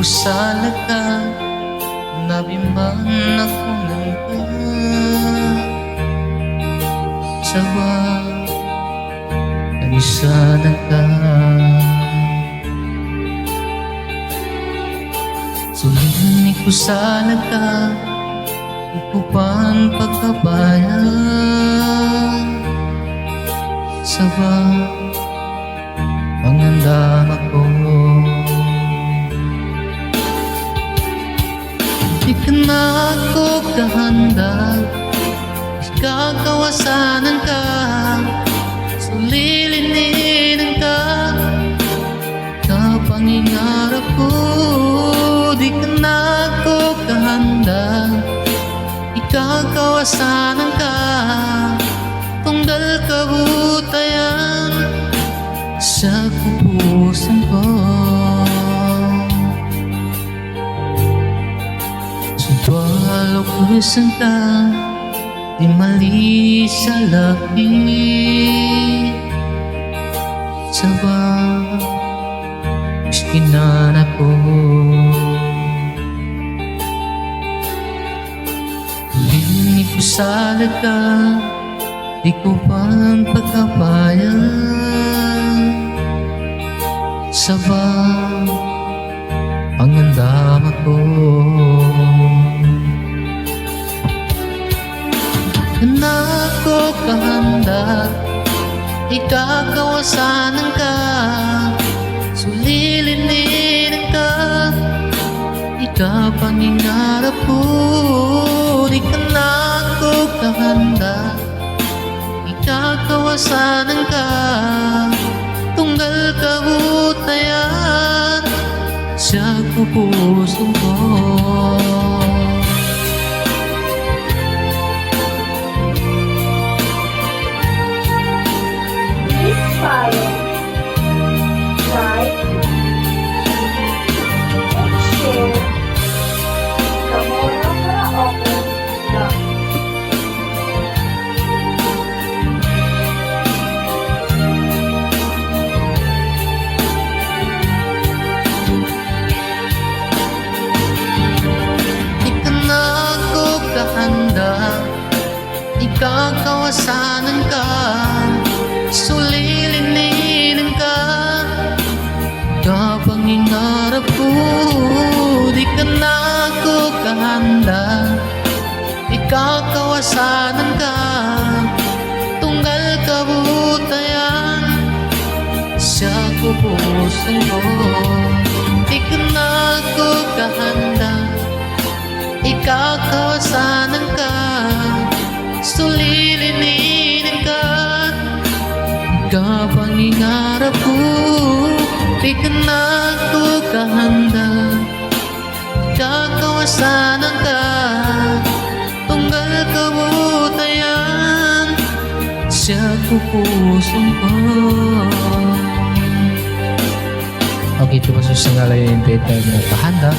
Pusala ka, nabiman ako ng ka. Sawa, kanisanan ka. Sulinig ko sana ka, upupan pagkabayan. Sawa, pangandam ako. Di ka na ako kahanda, ikakawasanan ka, sulilinin ka, kapangingarap ko. Di ka na ako kahanda, ikakawasanan ka, tunggal kabutayan sa kupusan ko. Sumpalo kusan ka, di mali sa laki. Sawa, iskinan ako. Hindi ko sana ka, di ko pang pagkabayan. Sawa, pangandam ako. Di na ako kahanda, ikakawasanan ka, sulilinin ka, ikapangingarap ko. Di ka na ako kahanda, ikakawasanan ka, tunggal kabutayan sa kupuso ko. Follow, like, and share the Mora Karaoke vlog. Di ka na ako kahanda, ikakawasanan ka, sulilinin ka, kapangingarap ko. Di ka na ako kahanda, ikakawasanan ka, tunggal kabutayan sa kupusan ko. Di ka na ako kahanda, ikakawasanan ka, sulilinin ka, kapangingarap ko. Di ka na ako kahanda, kakawasanan ka, tunggal kabutayan sa kupusan ko. Okay, ito ba sa singalay yung detail na kahanda?